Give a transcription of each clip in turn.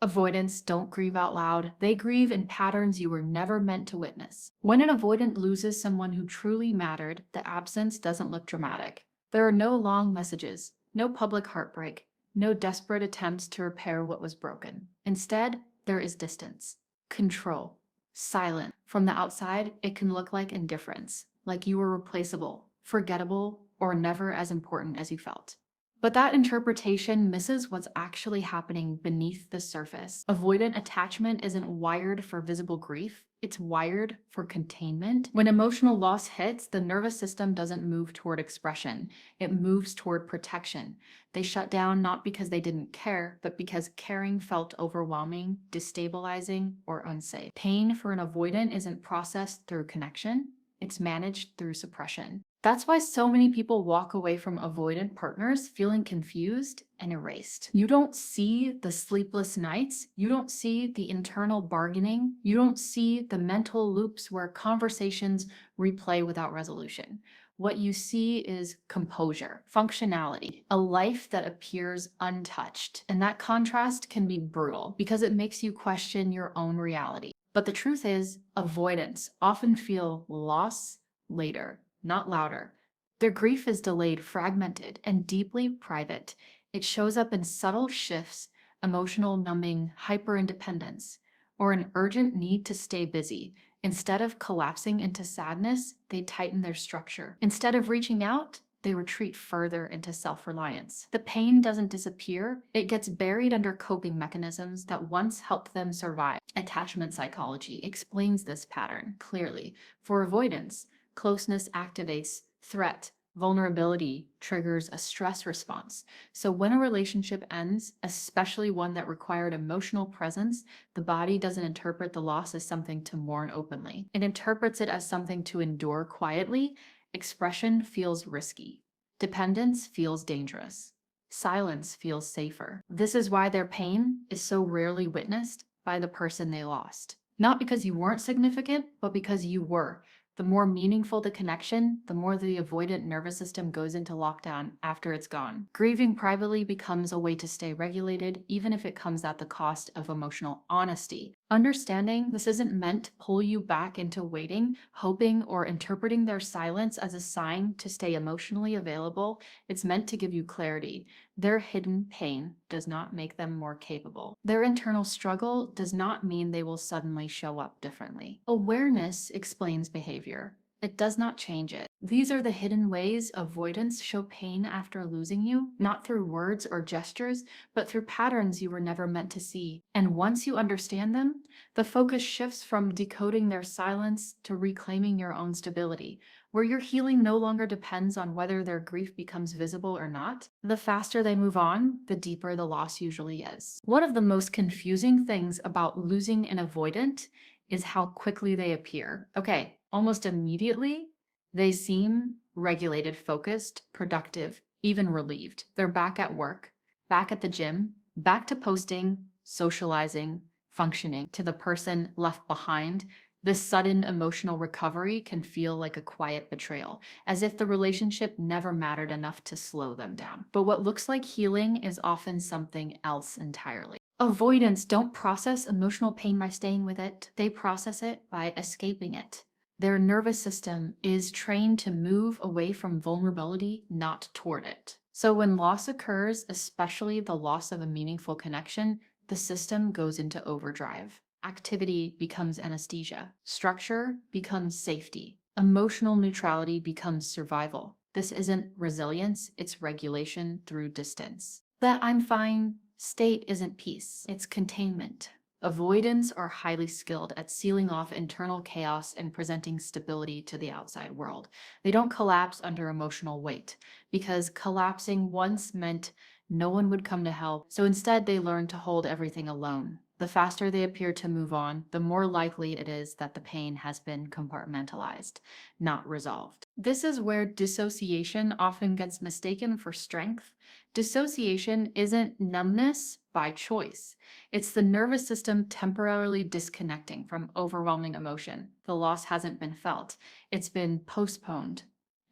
Avoidants don't grieve out loud. They grieve in patterns you were never meant to witness. When an avoidant loses someone who truly mattered, the absence doesn't look dramatic. There are no long messages, no public heartbreak, no desperate attempts to repair what was broken. Instead, there is distance, control, silence. From the outside, it can look like indifference, like you were replaceable, forgettable, or never as important as you felt. But that interpretation misses what's actually happening beneath the surface. Avoidant attachment isn't wired for visible grief, it's wired for containment. When emotional loss hits, the nervous system doesn't move toward expression, it moves toward protection. They shut down not because they didn't care, but because caring felt overwhelming, destabilizing, or unsafe. Pain for an avoidant isn't processed through connection, it's managed through suppression. That's why so many people walk away from avoidant partners feeling confused and erased. You don't see the sleepless nights, you don't see the internal bargaining, you don't see the mental loops where conversations replay without resolution. What you see is composure, functionality, a life that appears untouched. And that contrast can be brutal because it makes you question your own reality. But the truth is, avoidants often feel loss later, not louder. Their grief is delayed, fragmented, and deeply private. It shows up in subtle shifts, emotional numbing, hyper-independence, or an urgent need to stay busy. Instead of collapsing into sadness, they tighten their structure. Instead of reaching out, they retreat further into self-reliance. The pain doesn't disappear, it gets buried under coping mechanisms that once helped them survive. Attachment psychology explains this pattern clearly. For avoidance, closeness activates threat. Vulnerability triggers a stress response. So when a relationship ends, especially one that required emotional presence, the body doesn't interpret the loss as something to mourn openly. It interprets it as something to endure quietly. Expression feels risky. Dependence feels dangerous. Silence feels safer. This is why their pain is so rarely witnessed by the person they lost. Not because you weren't significant, but because you were. The more meaningful the connection, the more the avoidant nervous system goes into lockdown after it's gone. Grieving privately becomes a way to stay regulated, even if it comes at the cost of emotional honesty. Understanding this isn't meant to pull you back into waiting, hoping, or interpreting their silence as a sign to stay emotionally available. It's meant to give you clarity. Their hidden pain does not make them more capable. Their internal struggle does not mean they will suddenly show up differently. Awareness explains behavior. It does not change it. These are the hidden ways avoidants show pain after losing you, not through words or gestures, but through patterns you were never meant to see. And once you understand them, the focus shifts from decoding their silence to reclaiming your own stability. Where your healing no longer depends on whether their grief becomes visible or not, the faster they move on, the deeper the loss usually is. One of the most confusing things about losing an avoidant is how quickly they appear. Okay, almost immediately, they seem regulated, focused, productive, even relieved. They're back at work, back at the gym, back to posting, socializing, functioning. To the person left behind, this sudden emotional recovery can feel like a quiet betrayal, as if the relationship never mattered enough to slow them down. But what looks like healing is often something else entirely. Avoidants don't process emotional pain by staying with it, they process it by escaping it. Their nervous system is trained to move away from vulnerability, not toward it. So when loss occurs, especially the loss of a meaningful connection, the system goes into overdrive. Activity becomes anesthesia. Structure becomes safety. Emotional neutrality becomes survival. This isn't resilience, it's regulation through distance. The I'm fine state isn't peace, it's containment. Avoidants are highly skilled at sealing off internal chaos and presenting stability to the outside world. They don't collapse under emotional weight, because collapsing once meant no one would come to help, so instead they learn to hold everything alone. The faster they appear to move on, the more likely it is that the pain has been compartmentalized, not resolved. This is where dissociation often gets mistaken for strength. Dissociation isn't numbness by choice. It's the nervous system temporarily disconnecting from overwhelming emotion. The loss hasn't been felt. It's been postponed.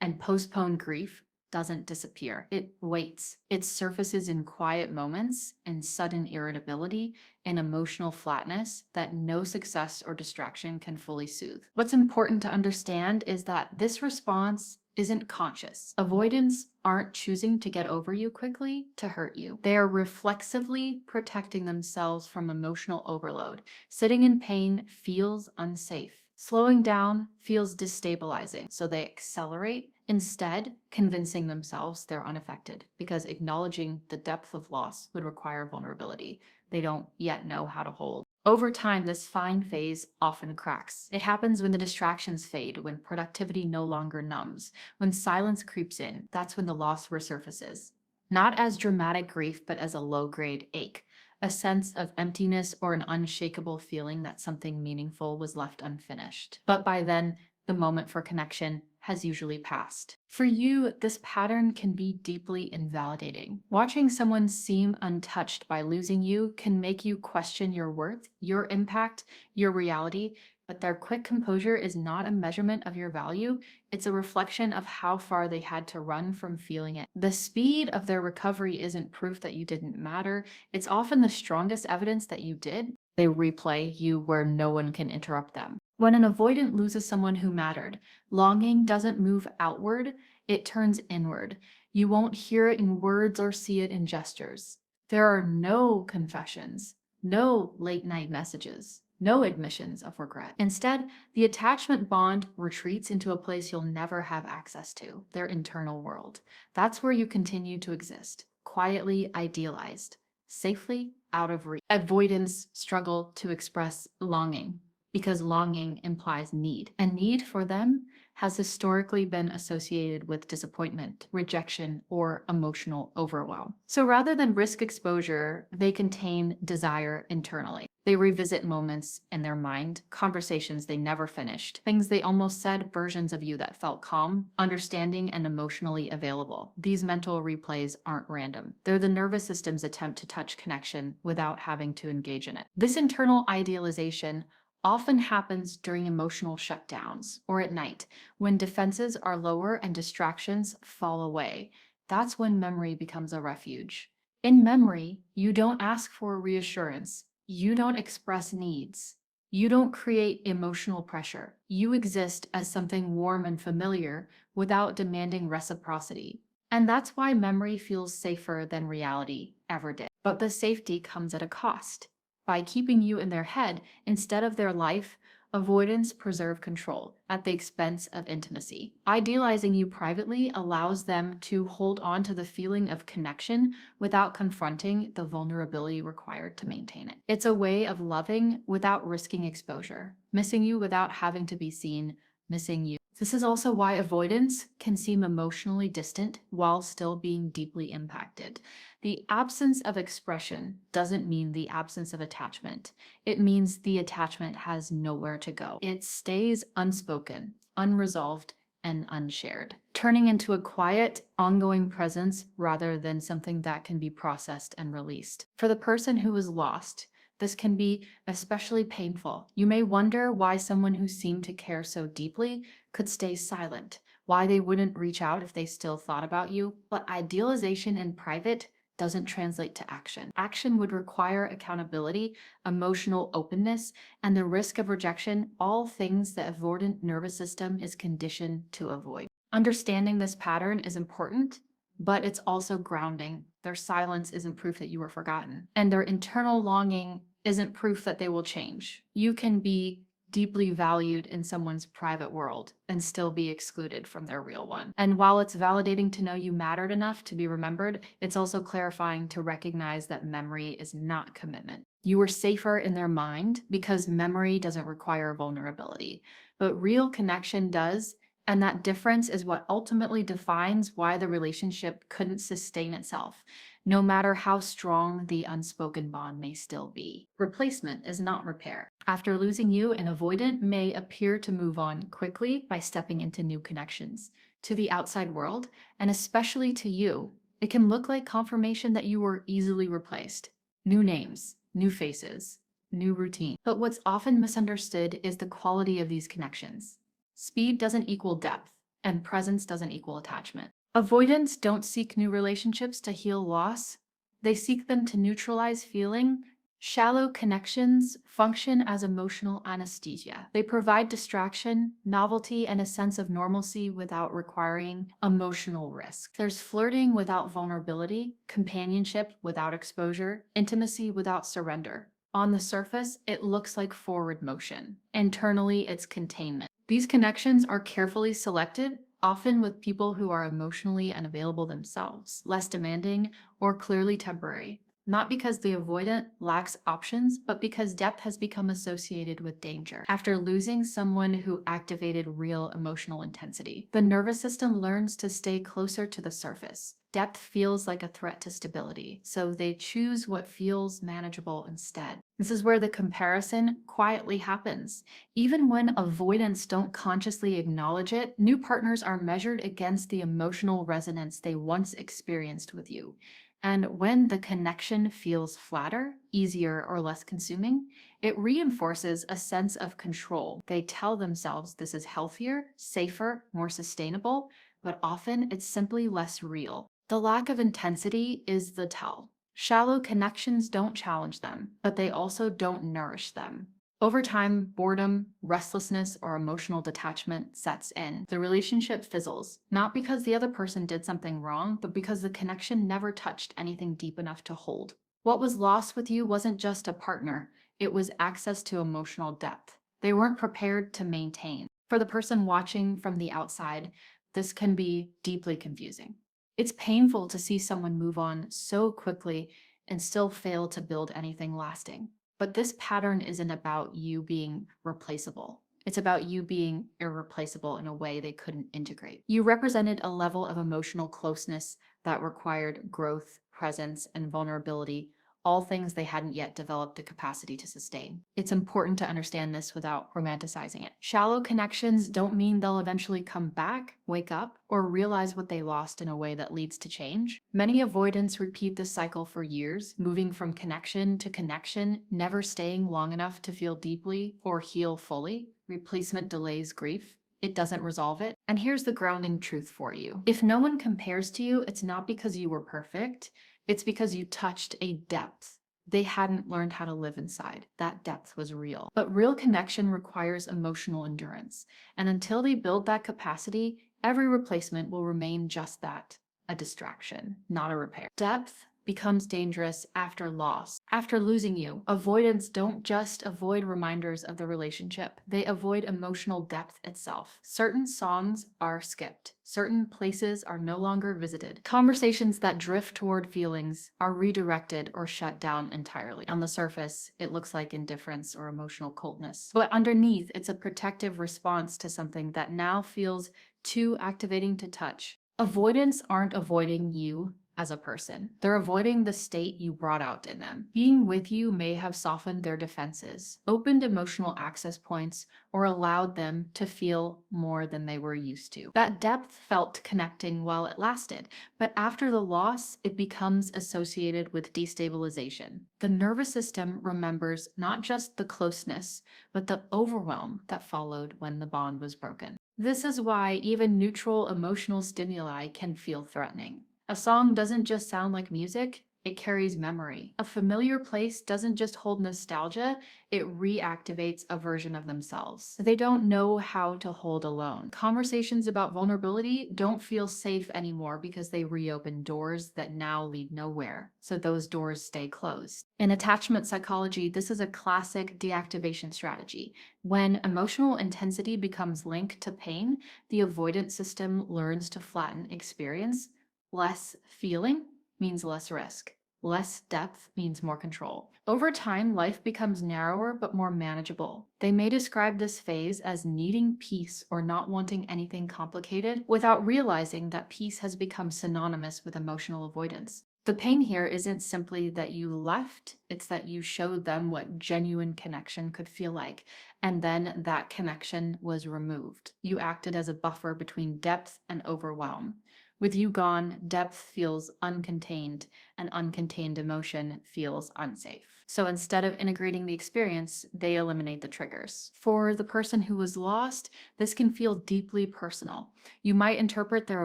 And postponed grief doesn't disappear. It waits. It surfaces in quiet moments and sudden irritability and emotional flatness that no success or distraction can fully soothe. What's important to understand is that this response isn't conscious. Avoidants aren't choosing to get over you quickly to hurt you. They are reflexively protecting themselves from emotional overload. Sitting in pain feels unsafe. Slowing down feels destabilizing, so they accelerate, instead convincing themselves they're unaffected, because acknowledging the depth of loss would require vulnerability they don't yet know how to hold. Over time, this fine phase often cracks. It happens when the distractions fade, when productivity no longer numbs, when silence creeps in. That's when the loss resurfaces. Not as dramatic grief, but as a low-grade ache, a sense of emptiness or an unshakable feeling that something meaningful was left unfinished. But by then, the moment for connection has usually passed. For you, this pattern can be deeply invalidating. Watching someone seem untouched by losing you can make you question your worth, your impact, your reality, but their quick composure is not a measurement of your value. It's a reflection of how far they had to run from feeling it. The speed of their recovery isn't proof that you didn't matter. It's often the strongest evidence that you did. They replay you where no one can interrupt them. When an avoidant loses someone who mattered, longing doesn't move outward, it turns inward. You won't hear it in words or see it in gestures. There are no confessions, no late night messages, no admissions of regret. Instead, the attachment bond retreats into a place you'll never have access to, their internal world. That's where you continue to exist, quietly idealized, safely out of reach. Avoidants struggle to express longing because longing implies need, and need for them has historically been associated with disappointment, rejection, or emotional overwhelm. So rather than risk exposure, they contain desire internally. They revisit moments in their mind, conversations they never finished, things they almost said, versions of you that felt calm, understanding, and emotionally available. These mental replays aren't random. They're the nervous system's attempt to touch connection without having to engage in it. This internal idealization often happens during emotional shutdowns or at night when defenses are lower and distractions fall away. That's when memory becomes a refuge. In memory, you don't ask for reassurance. You don't express needs. You don't create emotional pressure. You exist as something warm and familiar without demanding reciprocity. And that's why memory feels safer than reality ever did. But the safety comes at a cost. By keeping you in their head instead of their life, avoidants preserve control at the expense of intimacy. Idealizing you privately allows them to hold on to the feeling of connection without confronting the vulnerability required to maintain it. It's a way of loving without risking exposure, missing you without having to be seen, missing you. This is also why avoidance can seem emotionally distant while still being deeply impacted. The absence of expression doesn't mean the absence of attachment. It means the attachment has nowhere to go. It stays unspoken, unresolved, and unshared, turning into a quiet, ongoing presence rather than something that can be processed and released. For the person who is lost, this can be especially painful. You may wonder why someone who seemed to care so deeply could stay silent, why they wouldn't reach out if they still thought about you. But idealization in private doesn't translate to action. Action would require accountability, emotional openness, and the risk of rejection, all things the avoidant nervous system is conditioned to avoid. Understanding this pattern is important, but it's also grounding. Their silence isn't proof that you were forgotten, and their internal longing isn't proof that they will change. You can be deeply valued in someone's private world and still be excluded from their real one. And while it's validating to know you mattered enough to be remembered, it's also clarifying to recognize that memory is not commitment. You were safer in their mind because memory doesn't require vulnerability, but real connection does. And that difference is what ultimately defines why the relationship couldn't sustain itself, no matter how strong the unspoken bond may still be. Replacement is not repair. After losing you, an avoidant may appear to move on quickly by stepping into new connections to the outside world, and especially to you. It can look like confirmation that you were easily replaced. New names, new faces, new routine. But what's often misunderstood is the quality of these connections. Speed doesn't equal depth, and presence doesn't equal attachment. Avoidants don't seek new relationships to heal loss. They seek them to neutralize feeling. Shallow connections function as emotional anesthesia. They provide distraction, novelty, and a sense of normalcy without requiring emotional risk. There's flirting without vulnerability, companionship without exposure, intimacy without surrender. On the surface, it looks like forward motion. Internally, it's containment. These connections are carefully selected, often with people who are emotionally unavailable themselves, less demanding, or clearly temporary. Not because the avoidant lacks options, but because depth has become associated with danger. After losing someone who activated real emotional intensity, the nervous system learns to stay closer to the surface. Depth feels like a threat to stability, so they choose what feels manageable instead. This is where the comparison quietly happens. Even when avoidants don't consciously acknowledge it, new partners are measured against the emotional resonance they once experienced with you. And when the connection feels flatter, easier, or less consuming, it reinforces a sense of control. They tell themselves this is healthier, safer, more sustainable, but often it's simply less real. The lack of intensity is the tell. Shallow connections don't challenge them, but they also don't nourish them. Over time, boredom, restlessness, or emotional detachment sets in. The relationship fizzles, not because the other person did something wrong, but because the connection never touched anything deep enough to hold. What was lost with you wasn't just a partner, it was access to emotional depth. They weren't prepared to maintain. For the person watching from the outside, this can be deeply confusing. It's painful to see someone move on so quickly and still fail to build anything lasting. But this pattern isn't about you being replaceable. It's about you being irreplaceable in a way they couldn't integrate. You represented a level of emotional closeness that required growth, presence, and vulnerability, all things they hadn't yet developed the capacity to sustain. It's important to understand this without romanticizing it. Shallow connections don't mean they'll eventually come back, wake up, or realize what they lost in a way that leads to change. Many avoidants repeat this cycle for years, moving from connection to connection, never staying long enough to feel deeply or heal fully. Replacement delays grief. It doesn't resolve it. And here's the grounding truth for you. If no one compares to you, it's not because you were perfect. It's because you touched a depth they hadn't learned how to live inside. That depth was real. But real connection requires emotional endurance. And until they build that capacity, every replacement will remain just that, a distraction, not a repair. Depth becomes dangerous after loss. After losing you, avoidants don't just avoid reminders of the relationship, they avoid emotional depth itself. Certain songs are skipped. Certain places are no longer visited. Conversations that drift toward feelings are redirected or shut down entirely. On the surface, it looks like indifference or emotional coldness. But underneath, it's a protective response to something that now feels too activating to touch. Avoidants aren't avoiding you as a person. They're avoiding the state you brought out in them. Being with you may have softened their defenses, opened emotional access points, or allowed them to feel more than they were used to. That depth felt connecting while it lasted, but after the loss, it becomes associated with destabilization. The nervous system remembers not just the closeness, but the overwhelm that followed when the bond was broken. This is why even neutral emotional stimuli can feel threatening. A song doesn't just sound like music, it carries memory. A familiar place doesn't just hold nostalgia, it reactivates a version of themselves they don't know how to hold alone. Conversations about vulnerability don't feel safe anymore because they reopen doors that now lead nowhere, so those doors stay closed. In attachment psychology, this is a classic deactivation strategy. When emotional intensity becomes linked to pain, the avoidance system learns to flatten experience. Less feeling means less risk. Less depth means more control. Over time, life becomes narrower but more manageable. They may describe this phase as needing peace or not wanting anything complicated without realizing that peace has become synonymous with emotional avoidance. The pain here isn't simply that you left, it's that you showed them what genuine connection could feel like, and then that connection was removed. You acted as a buffer between depth and overwhelm. With you gone, depth feels uncontained, and uncontained emotion feels unsafe. So instead of integrating the experience, they eliminate the triggers. For the person who was lost, this can feel deeply personal. You might interpret their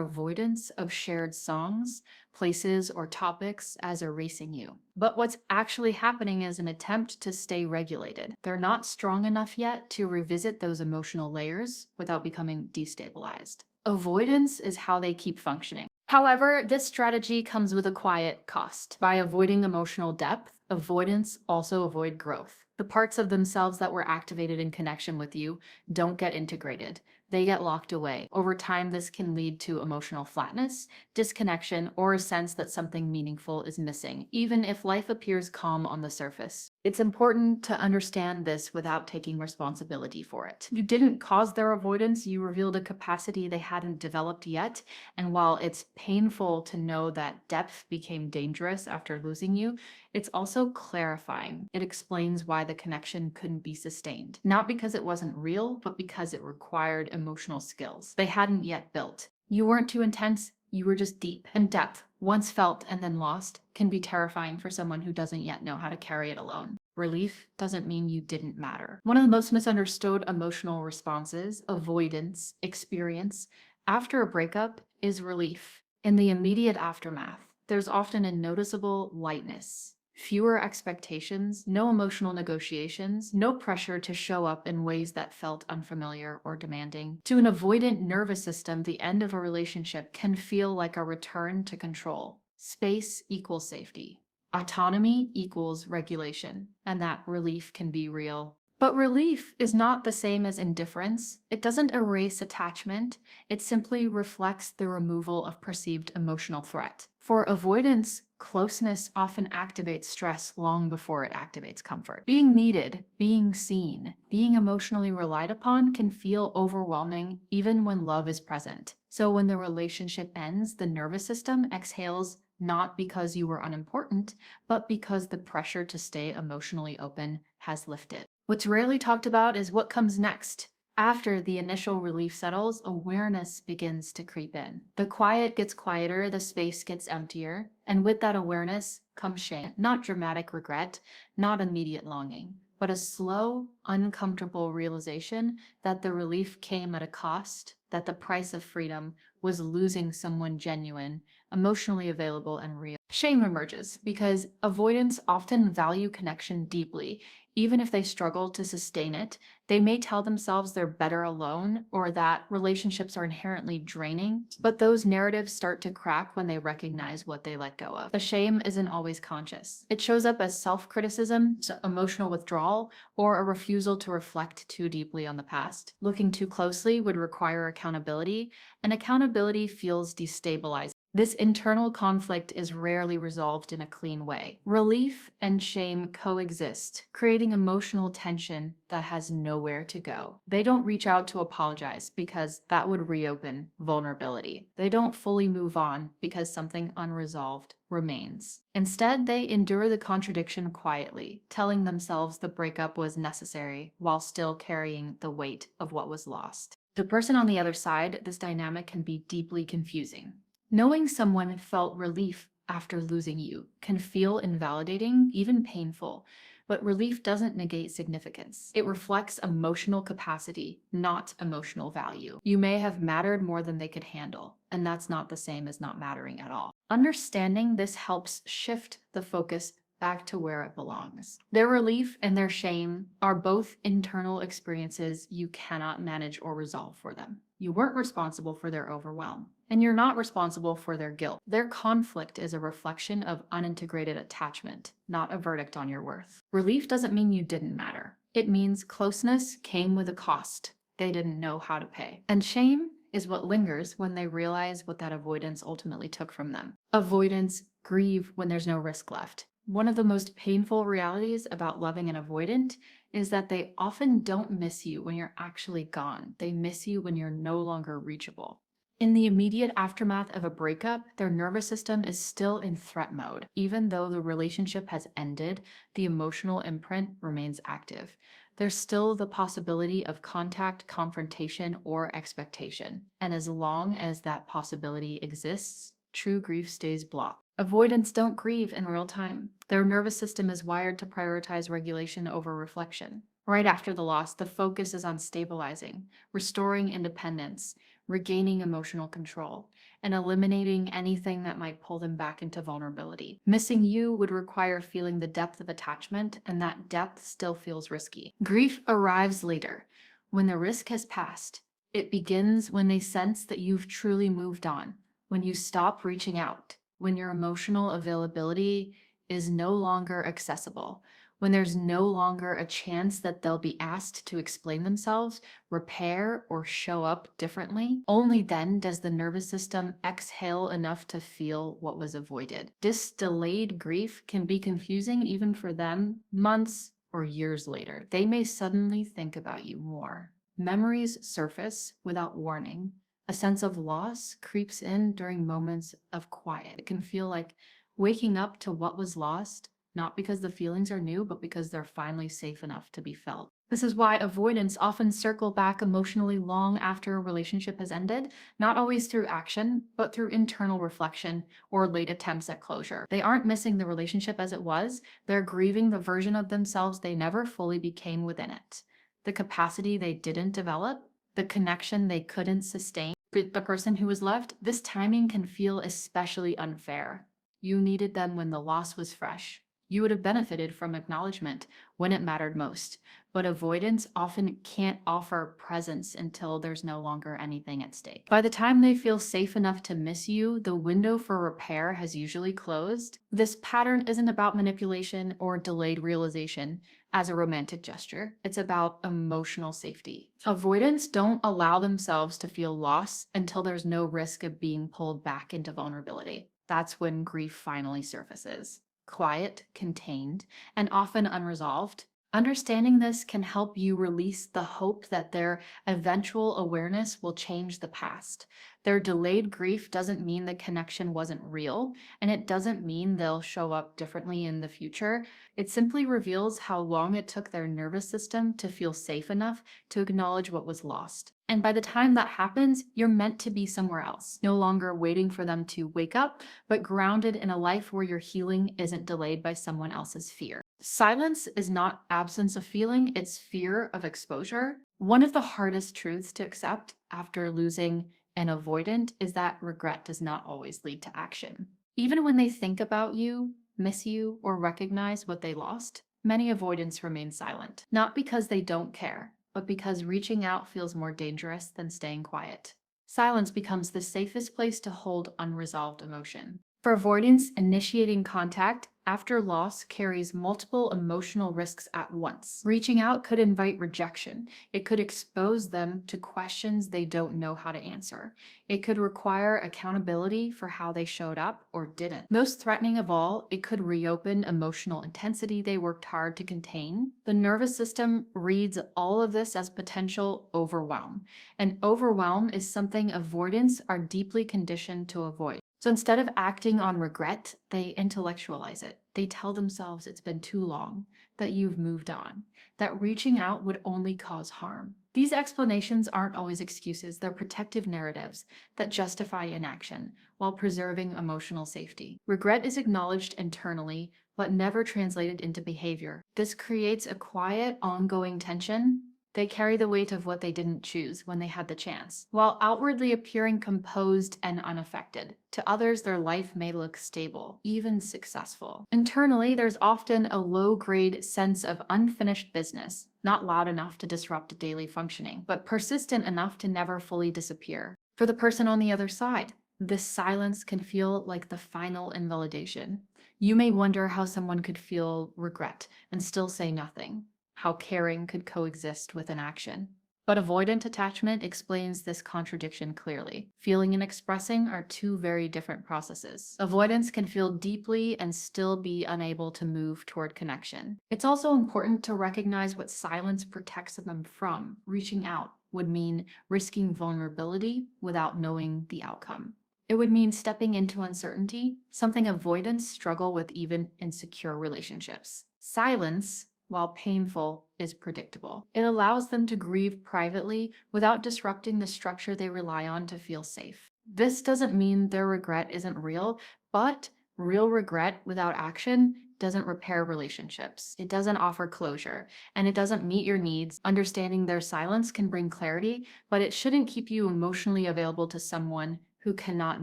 avoidance of shared songs, places, or topics as erasing you. But what's actually happening is an attempt to stay regulated. They're not strong enough yet to revisit those emotional layers without becoming destabilized. Avoidance is how they keep functioning. However, this strategy comes with a quiet cost. By avoiding emotional depth, avoidants also avoid growth. The parts of themselves that were activated in connection with you don't get integrated. They get locked away. Over time, this can lead to emotional flatness, disconnection, or a sense that something meaningful is missing, even if life appears calm on the surface. It's important to understand this without taking responsibility for it. You didn't cause their avoidance, you revealed a capacity they hadn't developed yet, and while it's painful to know that depth became dangerous after losing you, it's also clarifying. It explains why the connection couldn't be sustained. Not because it wasn't real, but because it required emotional skills they hadn't yet built. You weren't too intense, you were just deep. And depth, once felt and then lost, can be terrifying for someone who doesn't yet know how to carry it alone. Relief doesn't mean you didn't matter. One of the most misunderstood emotional responses, avoidance, experience, after a breakup is relief. In the immediate aftermath, there's often a noticeable lightness. Fewer expectations, no emotional negotiations, no pressure to show up in ways that felt unfamiliar or demanding. To an avoidant nervous system, the end of a relationship can feel like a return to control. Space equals safety. Autonomy equals regulation, and that relief can be real. But relief is not the same as indifference. It doesn't erase attachment. It simply reflects the removal of perceived emotional threat. For avoidance, closeness often activates stress long before it activates comfort. Being needed, being seen, being emotionally relied upon can feel overwhelming even when love is present. So when the relationship ends, the nervous system exhales not because you were unimportant, but because the pressure to stay emotionally open has lifted. What's rarely talked about is what comes next. After the initial relief settles, awareness begins to creep in. The quiet gets quieter, the space gets emptier, and with that awareness comes shame. Not dramatic regret, not immediate longing, but a slow, uncomfortable realization that the relief came at a cost, that the price of freedom was losing someone genuine, emotionally available, and real. Shame emerges because avoidants often value connection deeply. Even if they struggle to sustain it, they may tell themselves they're better alone or that relationships are inherently draining, but those narratives start to crack when they recognize what they let go of. The shame isn't always conscious. It shows up as self-criticism, emotional withdrawal, or a refusal to reflect too deeply on the past. Looking too closely would require accountability, and accountability feels destabilizing. This internal conflict is rarely resolved in a clean way. Relief and shame coexist, creating emotional tension that has nowhere to go. They don't reach out to apologize because that would reopen vulnerability. They don't fully move on because something unresolved remains. Instead, they endure the contradiction quietly, telling themselves the breakup was necessary while still carrying the weight of what was lost. The person on the other side, this dynamic can be deeply confusing. Knowing someone felt relief after losing you can feel invalidating, even painful, but relief doesn't negate significance. It reflects emotional capacity, not emotional value. You may have mattered more than they could handle, and that's not the same as not mattering at all. Understanding this helps shift the focus back to where it belongs. Their relief and their shame are both internal experiences you cannot manage or resolve for them. You weren't responsible for their overwhelm, and you're not responsible for their guilt. Their conflict is a reflection of unintegrated attachment, not a verdict on your worth. Relief doesn't mean you didn't matter. It means closeness came with a cost they didn't know how to pay. And shame is what lingers when they realize what that avoidance ultimately took from them. Avoidants grieve when there's no risk left. One of the most painful realities about loving an avoidant is that they often don't miss you when you're actually gone. They miss you when you're no longer reachable. In the immediate aftermath of a breakup, their nervous system is still in threat mode. Even though the relationship has ended, the emotional imprint remains active. There's still the possibility of contact, confrontation, or expectation. And as long as that possibility exists, true grief stays blocked. Avoidants don't grieve in real time. Their nervous system is wired to prioritize regulation over reflection. Right after the loss, the focus is on stabilizing, restoring independence, regaining emotional control, and eliminating anything that might pull them back into vulnerability. Missing you would require feeling the depth of attachment, and that depth still feels risky. Grief arrives later, when the risk has passed. It begins when they sense that you've truly moved on, when you stop reaching out, when your emotional availability is no longer accessible, when there's no longer a chance that they'll be asked to explain themselves, repair, or show up differently. Only then does the nervous system exhale enough to feel what was avoided. This delayed grief can be confusing even for them months or years later. They may suddenly think about you more. Memories surface without warning. A sense of loss creeps in during moments of quiet. It can feel like waking up to what was lost, not because the feelings are new, but because they're finally safe enough to be felt. This is why avoidants often circle back emotionally long after a relationship has ended, not always through action, but through internal reflection or late attempts at closure. They aren't missing the relationship as it was, they're grieving the version of themselves they never fully became within it. The capacity they didn't develop, the connection they couldn't sustain with the person who was left. This timing can feel especially unfair. You needed them when the loss was fresh. You would have benefited from acknowledgement when it mattered most, but avoidance often can't offer presence until there's no longer anything at stake. By the time they feel safe enough to miss you, the window for repair has usually closed. This pattern isn't about manipulation or delayed realization as a romantic gesture. It's about emotional safety. Avoidants don't allow themselves to feel loss until there's no risk of being pulled back into vulnerability. That's when grief finally surfaces. Quiet, contained, and often unresolved. Understanding this can help you release the hope that their eventual awareness will change the past. Their delayed grief doesn't mean the connection wasn't real, and it doesn't mean they'll show up differently in the future. It simply reveals how long it took their nervous system to feel safe enough to acknowledge what was lost. And by the time that happens, you're meant to be somewhere else, no longer waiting for them to wake up, but grounded in a life where your healing isn't delayed by someone else's fear. Silence is not absence of feeling, it's fear of exposure. One of the hardest truths to accept after losing an avoidant is that regret does not always lead to action. Even when they think about you, miss you, or recognize what they lost, many avoidants remain silent. Not because they don't care, but because reaching out feels more dangerous than staying quiet. Silence becomes the safest place to hold unresolved emotion. For avoidance, initiating contact after loss carries multiple emotional risks at once. Reaching out could invite rejection. It could expose them to questions they don't know how to answer. It could require accountability for how they showed up or didn't. Most threatening of all, it could reopen emotional intensity they worked hard to contain. The nervous system reads all of this as potential overwhelm, and overwhelm is something avoidants are deeply conditioned to avoid. So instead of acting on regret, they intellectualize it. They tell themselves it's been too long, that you've moved on, that reaching out would only cause harm. These explanations aren't always excuses, they're protective narratives that justify inaction while preserving emotional safety. Regret is acknowledged internally, but never translated into behavior. This creates a quiet, ongoing tension. They carry the weight of what they didn't choose when they had the chance, while outwardly appearing composed and unaffected. To others, their life may look stable, even successful. Internally, there's often a low-grade sense of unfinished business, not loud enough to disrupt daily functioning, but persistent enough to never fully disappear. For the person on the other side, this silence can feel like the final invalidation. You may wonder how someone could feel regret and still say nothing, how caring could coexist with inaction. But avoidant attachment explains this contradiction clearly. Feeling and expressing are two very different processes. Avoidance can feel deeply and still be unable to move toward connection. It's also important to recognize what silence protects them from. Reaching out would mean risking vulnerability without knowing the outcome. It would mean stepping into uncertainty, something avoidants struggle with even in secure relationships. Silence, while painful, is predictable. It allows them to grieve privately without disrupting the structure they rely on to feel safe. This doesn't mean their regret isn't real, but Real regret without action doesn't repair relationships. It doesn't offer closure, and it doesn't meet your needs. Understanding their silence can bring clarity, but it shouldn't keep you emotionally available to someone who cannot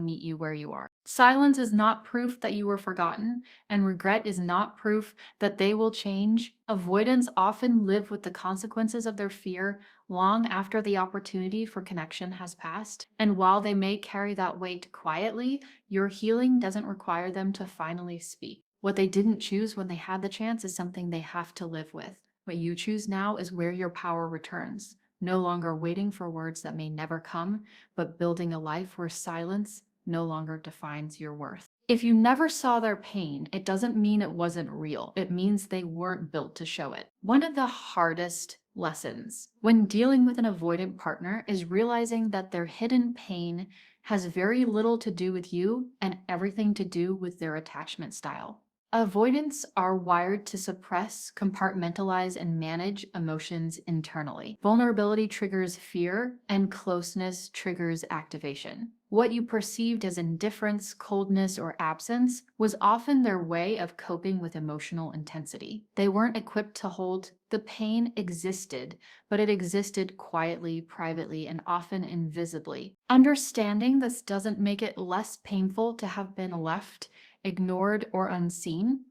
meet you where you are. Silence is not proof that you were forgotten, and regret is not proof that they will change. Avoidants often live with the consequences of their fear long after the opportunity for connection has passed. And while they may carry that weight quietly, your healing doesn't require them to finally speak. What they didn't choose when they had the chance is something they have to live with. What you choose now is where your power returns, no longer waiting for words that may never come, but building a life where silence no longer defines your worth. If you never saw their pain, it doesn't mean it wasn't real. It means they weren't built to show it. One of the hardest lessons when dealing with an avoidant partner is realizing that their hidden pain has very little to do with you and everything to do with their attachment style. Avoidants are wired to suppress, compartmentalize, and manage emotions internally. Vulnerability triggers fear, and closeness triggers activation. What you perceived as indifference, coldness, or absence was often their way of coping with emotional intensity. They weren't equipped to hold the pain existed, but it existed quietly, privately, and often invisibly. Understanding this doesn't make it less painful to have been left, ignored, or unseen.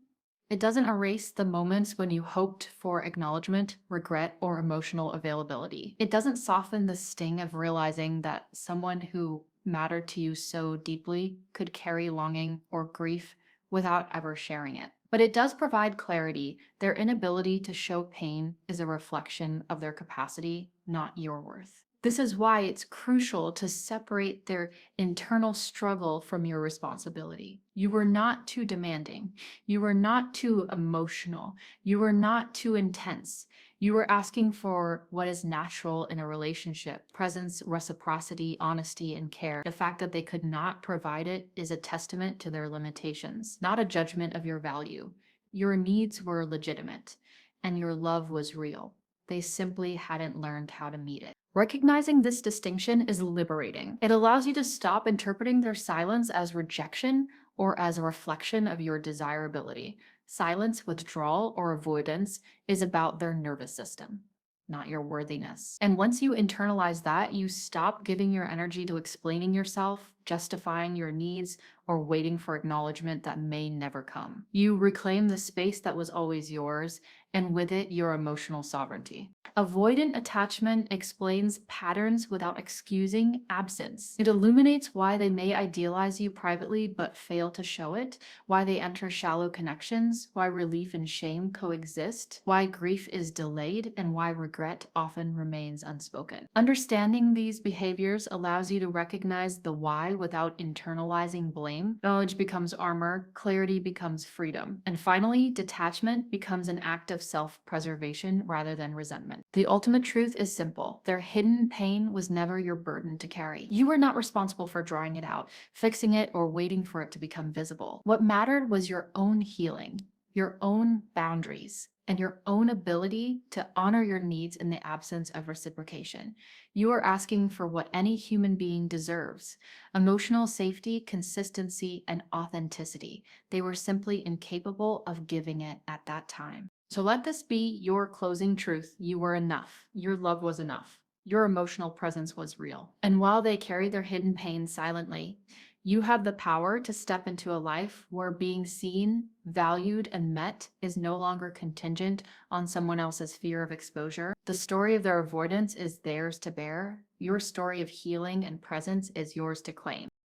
It doesn't erase the moments when you hoped for acknowledgement, regret, or emotional availability. It doesn't soften the sting of realizing that someone who mattered to you so deeply could carry longing or grief without ever sharing it. But it does provide clarity. Their inability to show pain is a reflection of their capacity, not your worth. This is why it's crucial to separate their internal struggle from your responsibility. You were not too demanding. You were not too emotional. You were not too intense. You were asking for what is natural in a relationship: presence, reciprocity, honesty, and care. The fact that they could not provide it is a testament to their limitations, not a judgment of your value. Your needs were legitimate, and your love was real. They simply hadn't learned how to meet it. Recognizing this distinction is liberating. It allows you to stop interpreting their silence as rejection or as a reflection of your desirability. Silence, withdrawal, or avoidance is about their nervous system, not your worthiness. And once you internalize that, you stop giving your energy to explaining yourself, justifying your needs, or waiting for acknowledgement that may never come. You reclaim the space that was always yours, and with it, your emotional sovereignty. Avoidant attachment explains patterns without excusing absence. It illuminates why they may idealize you privately but fail to show it, why they enter shallow connections, why relief and shame coexist, why grief is delayed, and why regret often remains unspoken. Understanding these behaviors allows you to recognize the why without internalizing blame. Knowledge becomes armor, clarity becomes freedom. And finally, detachment becomes an act of self-preservation rather than resentment. The ultimate truth is simple. Their hidden pain was never your burden to carry. You were not responsible for drawing it out, fixing it, or waiting for it to become visible. What mattered was your own healing, your own boundaries, and your own ability to honor your needs in the absence of reciprocation. You are asking for what any human being deserves: emotional safety, consistency, and authenticity. They were simply incapable of giving it at that time. So let this be your closing truth. You were enough. Your love was enough. Your emotional presence was real. And while they carry their hidden pain silently, you have the power to step into a life where being seen, valued, and met is no longer contingent on someone else's fear of exposure. The story of their avoidance is theirs to bear. Your story of healing and presence is yours to claim.